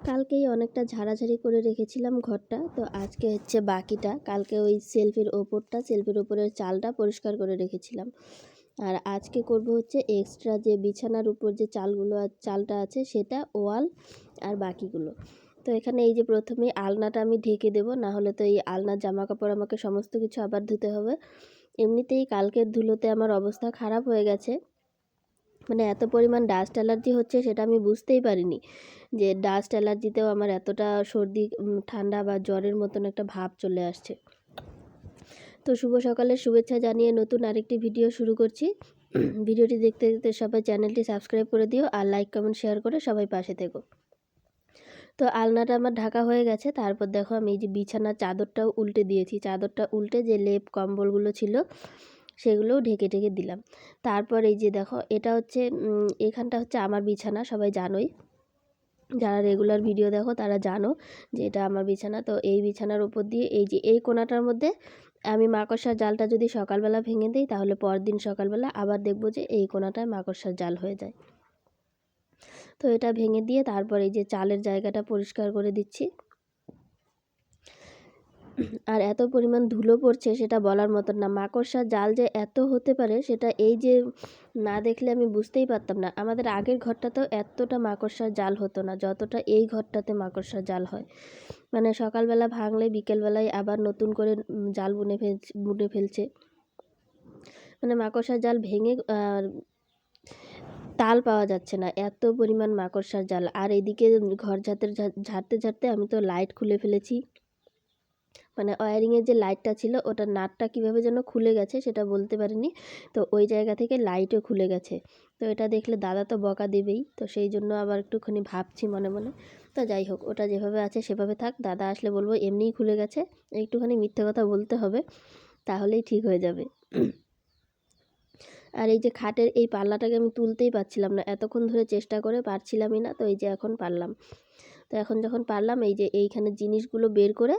কালকেই অনেকটা ঝাড়াঝাড়ি করে রেখেছিলাম ঘরটা, তো আজকে হচ্ছে বাকিটা। কালকে ওই সেলফের ওপরের চালটা পরিষ্কার করে রেখেছিলাম, আর আজকে করব হচ্ছে এক্সট্রা যে বিছানার উপর যে চালটা আছে সেটা, ওয়াল আর বাকিগুলো। তো এখানে এই যে প্রথমে আলনাটা আমি ঢেকে দেবো, না হলে তো এই আলনার জামা কাপড় আমাকে সমস্ত কিছু আবার ধুতে হবে। এমনিতেই কালকের ধুলোতে আমার অবস্থা খারাপ হয়ে গেছে, মানে এত পরিমাণ ডাস্ট অ্যালার্জি হচ্ছে সেটা আমি বুঝতেই পারিনি যে ডাস্ট অ্যালার্জিতেও আমার এতটা সর্দি, ঠান্ডা বা জ্বরের মতন একটা ভাব চলে আসছে। তো শুভ সকালের শুভেচ্ছা জানিয়ে নতুন আরেকটি ভিডিও শুরু করছি। ভিডিওটি দেখতে দেখতে সবাই চ্যানেলটি সাবস্ক্রাইব করে দিও, আর লাইক কমেন্ট শেয়ার করে সবাই পাশে থেকো। তো আলনাটা আমার ঢাকা হয়ে গেছে। তারপর দেখো আমি এই যে বিছানার চাদরটাও উল্টে দিয়েছি, চাদরটা উল্টে যে লেপ কম্বলগুলো ছিল সেগুলোও ঢেকে ঢেকে দিলাম। তারপর এই যে দেখো এটা হচ্ছে এখানটা হচ্ছে আমার বিছানা, সবাই জানোই, যারা রেগুলার ভিডিও দেখো তারা জানো যে এটা আমার বিছানা। তো এই বিছানার উপর দিয়ে এই যে এই কোণাটার মধ্যে আমি মাকড়সার জালটা যদি সকালবেলা ভেঙে দিই, তাহলে পরদিন সকালবেলা আবার দেখবো যে এই কোণাটায় মাকড়সার জাল হয়ে যায়। তো এটা ভেঙে দিয়ে তারপর এই যে চালের জায়গাটা পরিষ্কার করে দিচ্ছি। আর এত পরিমাণ ধুলো পড়ছে সেটা বলার মতন না। মাকড়সার জাল যে এত হতে পারে সেটা এই যে না দেখলে আমি বুঝতেই পারতাম না। আমাদের আগের ঘরটাতেও এতটা মাকড়সার জাল হতো না যতটা এই ঘরটাতে মাকড়সার জাল হয়। মানে সকালবেলা ভাঙলে বিকেলবেলায় আবার নতুন করে জাল বুনে ফেলছে। মানে মাকড়সার জাল ভেঙে তাল পাওয়া যাচ্ছে না, এত পরিমাণ মাকড়সার জাল। আর এদিকে ঘর ঝাড়তে ঝাড়তে আমি তো লাইট খুলে ফেলেছি, মানে ওয়্যারিংয়ের যে লাইটটা ছিল ওটার নাটটা কীভাবে যেন খুলে গেছে সেটা বলতে পারিনি। তো ওই জায়গা থেকে লাইটও খুলে গেছে। তো এটা দেখলে দাদা তো বকা দেবেই, তো সেই জন্য আবার একটুখানি ভাবছি মনে মনে। তো যাই হোক, ওটা যেভাবে আছে সেভাবে থাক। দাদা আসলে বলবো এমনিই খুলে গেছে, একটুখানি মিথ্যে কথা বলতে হবে, তাহলেই ঠিক হয়ে যাবে। আর এই যে খাটের এই পাল্লাটাকে আমি তুলতেই পারছিলাম না, এতক্ষণ ধরে চেষ্টা করে পারছিলামই না। তো এই যে এখন পারলাম। তো এখন যখন পারলাম, এই যে এইখানে জিনিসগুলো বের করে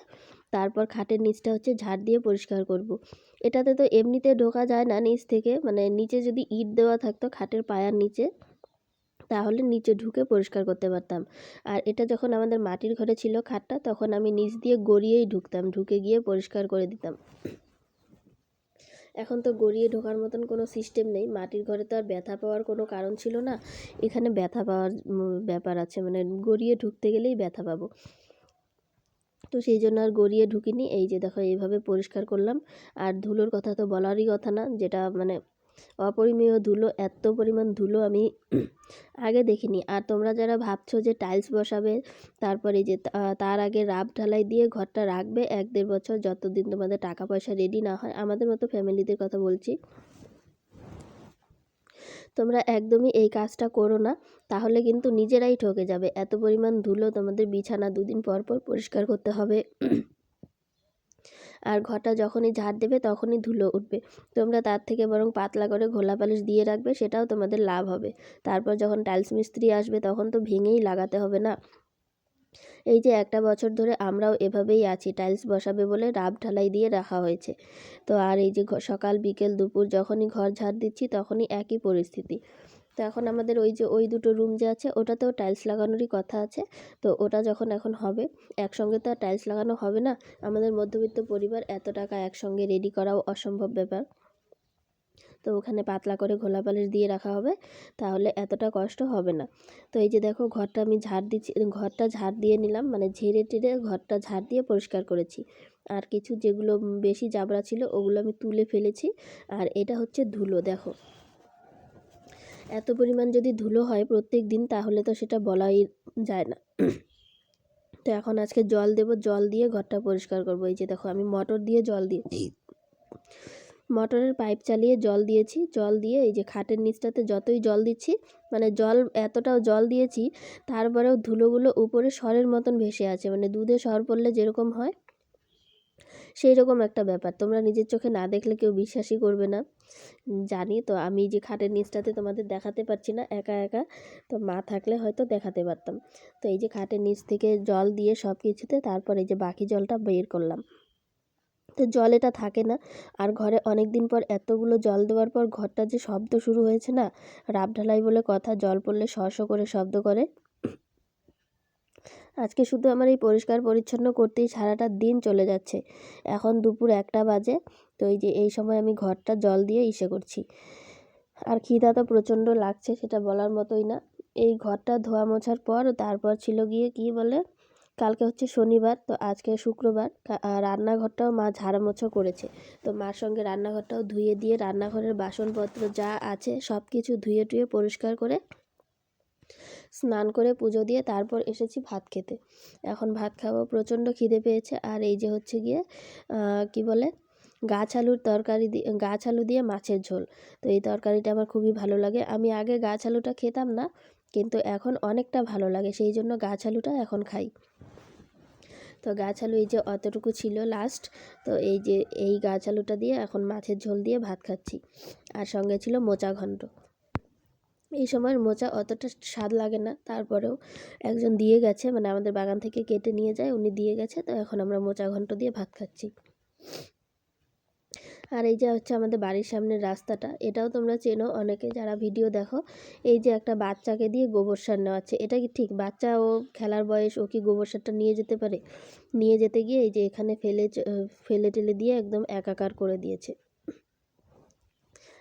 তারপর খাটের নিচটা হচ্ছে ঝাড় দিয়ে পরিষ্কার করব। এটাতে তো এমনিতে ঢোকা যায় না নিচ থেকে, মানে নিচে যদি ইট দেওয়া থাকতো খাটের পায়ার নিচে, তাহলে নিচে ঢুকে পরিষ্কার করতে পারতাম। আর এটা যখন আমাদের মাটির ঘরে ছিল খাটটা, তখন আমি নিচ দিয়ে গড়িয়েই ঢুকতাম, ঢুকে গিয়ে পরিষ্কার করে দিতাম। এখন তো গড়িয়ে ঢোকার মতন কোনো সিস্টেম নেই। মাটির ঘরে তো আর ব্যথা পাওয়ার কোনো কারণ ছিল না, এখানে ব্যথা পাওয়ার ব্যাপার আছে, মানে গড়িয়ে ঢুকতে গেলেই ব্যথা পাবো। তো সেই জন্য আর গড়িয়ে ঢুকিনি। এই যে দেখো এইভাবে পরিষ্কার করলাম। আর ধুলোর কথা তো বলারই কথা না, যেটা মানে অপরিমেয় ধুলো, এত পরিমাণ ধুলো আমি আগে দেখিনি। আর তোমরা যারা ভাবছো যে টাইলস বসাবে, তারপরে যে তার আগে রাব ঢালাই দিয়ে ঘরটা রাখবে 1-1.5 বছর, যতদিন তোমাদের টাকা পয়সা রেডি না হয়, আমাদের মতো ফ্যামিলিদের কথা বলছি, তোমরা একদমই এই কাজটা করো না, তাহলে কিন্তু নিজেরাই ঠকে যাবে। এত পরিমাণ ধুলো, তোমাদের বিছানা 2 দিন পর পর পরিষ্কার করতে হবে। আর ঘরটা যখনই ঝাড় দেবে তখনই ধুলো উঠবে। তোমরা তার থেকে বরং পাতলা করে ঘোলা পালিশ দিয়ে রাখবে, সেটাও তোমাদের লাভ হবে। তারপর যখন টাইলস মিস্ত্রি আসবে তখন তো ভেঙেই লাগাতে হবে না। এই যে 1টা বছর ধরে আমরাও এভাবেই আছি, টাইলস বসাবে বলে রাব ঢালাই দিয়ে রাখা হয়েছে। তো আর এই যে সকাল বিকেল দুপুর যখনই ঘর ঝাড় দিচ্ছি তখনই একই পরিস্থিতি। তো এখন আমাদের ওই দুটো রুম যে আছে ওটাতেও টাইলস লাগানোরই কথা আছে। তো ওটা যখন এখন হবে, একসঙ্গে তো আর টাইলস লাগানো হবে না। আমাদের মধ্যবিত্ত পরিবার, এত টাকা একসঙ্গে রেডি করাও অসম্ভব ব্যাপার। তো ওখানে পাতলা করে ঘোলা পালিশ দিয়ে রাখা হবে, তাহলে এতটা কষ্ট হবে না। তো এই যে দেখো ঘরটা আমি ঝাড় দিচ্ছি, ঘরটা ঝাড় দিয়ে নিলাম, মানে ঝেড়ে টেড়ে ঘরটা ঝাড় দিয়ে পরিষ্কার করেছি। আর কিছু যেগুলো বেশি জাবরা ছিল ওগুলো আমি তুলে ফেলেছি। আর এটা হচ্ছে ধুলো, দেখো এত পরিমাণ যদি ধুলো হয় প্রত্যেক দিন, তাহলে তো সেটা বলাই যায় না। তো এখন আজকে জল দেব, জল দিয়ে ঘরটা পরিষ্কার করব। এই যে দেখো আমি মোটর দিয়ে জল দিয়েছি, মোটরের পাইপ চালিয়ে জল দিয়েছি। জল দিয়ে এই যে খাটের নিচটাতে যতই জল দিচ্ছি, মানে জল এতটাও জল দিয়েছি, তারপরেও ধুলোগুলো উপরে সরের মতন ভেসে আছে, মানে দুধে সর পড়লে যেরকম হয় সেই রকম একটা ব্যাপার। তোমরা নিজের চোখে না দেখলে কেউ বিশ্বাসই করবে না, জানি। তো আমি যে খাটের নিচটাতে তোমাদের দেখাতে পারছি না একা একা, তো মা থাকলে হয়তো দেখাতে পারতাম। তো এই যে খাটের নিচ থেকে জল দিয়ে সব কিছুতে, তারপর এই যে বাকি জলটা বের করলাম। তো জল এটা থাকে না। আর ঘরে অনেক দিন পর এতগুলো জল দেওয়ার পর ঘরটা যে শব্দ শুরু হয়েছে না, রাব ঢালাই বলে কথা, জল পড়লে শশ করে শব্দ করে। আজকে শুধু আমার এই পরিষ্কার পরিচ্ছন্ন করতেই সারাটা দিন চলে যাচ্ছে। এখন দুপুর 1টা বাজে। তো এই যে এই সময় আমি ঘরটা জল দিয়ে ইসে করছি। আর খিদা তো প্রচণ্ড লাগছে, সেটা বলার মতোই না। এই ঘরটা ধোয়া মোছার পর তারপর ছিল গিয়ে কি বলে, কালকে হচ্ছে শনিবার, তো আজকে শুক্রবার। রান্নাঘরটাও মা ঝাড়ামোছা করেছে। তো মার সঙ্গে রান্নাঘরটাও ধুয়ে দিয়ে রান্নাঘরের বাসনপত্র যা আছে সব কিছু ধুয়ে টুয়ে পরিষ্কার করে স্নান করে পুজো দিয়ে তারপর এসেছি ভাত খেতে। এখন ভাত খাবো, প্রচণ্ড খিদে পেয়েছে। আর এই যে হচ্ছে গিয়ে কি বলে, গাছ আলুর তরকারি দিয়ে, গাছ আলু দিয়ে মাছের ঝোল। তো এই তরকারিটা আমার খুবই ভালো লাগে। আমি আগে গাছ আলুটা খেতাম না, কিন্তু এখন অনেকটা ভালো লাগে, সেই জন্য গাছ আলুটা এখন খাই। তো গাছ আলু এই যে অতটুকু ছিল লাস্ট, তো এই যে এই গাছ আলুটা দিয়ে এখন মাছের ঝোল দিয়ে ভাত খাচ্ছি। আর সঙ্গে ছিল মোচা ঘন্ট। এই সময়ের মোচা অতটা স্বাদ লাগে না, তারপরেও একজন দিয়ে গেছে, মানে আমাদের বাগান থেকে কেটে নিয়ে যায়, উনি দিয়ে গেছে। তো এখন আমরা মোচা ঘন্ট দিয়ে ভাত খাচ্ছি। আর এই যে হচ্ছে আমাদের বাড়ির সামনের রাস্তাটা, এটাও তোমরা চেনো অনেকে যারা ভিডিও দেখো। এই যে একটা বাচ্চাকে দিয়ে গোবর সার নেওয়াচ্ছে, এটা কি ঠিক? বাচ্চা, ও খেলার বয়স, ও কি গোবর সারটা নিয়ে যেতে পারে? নিয়ে যেতে গিয়ে এই যে এখানে ফেলে টেলে দিয়ে একদম একাকার করে দিয়েছে।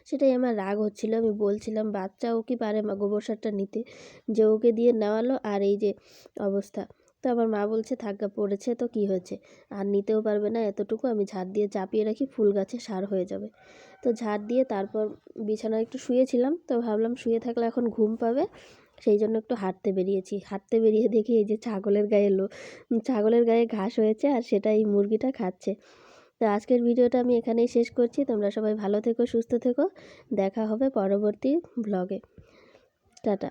সেটাই আমার রাগ হচ্ছিল। আমি বলছিলাম বাচ্চা, ও কি পারে মা গোবর সারটা নিতে, যে ওকে দিয়ে নেওয়ালো আর এই যে অবস্থা। তো আমার মা বলছে থাকা পড়েছে তো কি হয়েছে, আর নিতেও পারবে না এতটুকু, আমি ঝাড় দিয়ে চাপিয়ে রাখি, ফুল গাছে সার হয়ে যাবে। তো ঝাড় দিয়ে তারপর বিছানায় একটু শুয়েছিলাম, তো ভাবলাম শুয়ে থাকলে এখন ঘুম পাবে, সেই জন্য একটু হাঁটতে বেরিয়েছি। হাঁটতে বেরিয়ে দেখি এই যে ছাগলের গায়ে ঘাস হয়েছে, আর সেটা এই মুরগিটা খাচ্ছে। তো আজকের ভিডিওটা আমি এখানেই শেষ করছি। তোমরা সবাই ভালো থেকো, সুস্থ থেকো। দেখা হবে পরবর্তী ব্লগে। টাটা।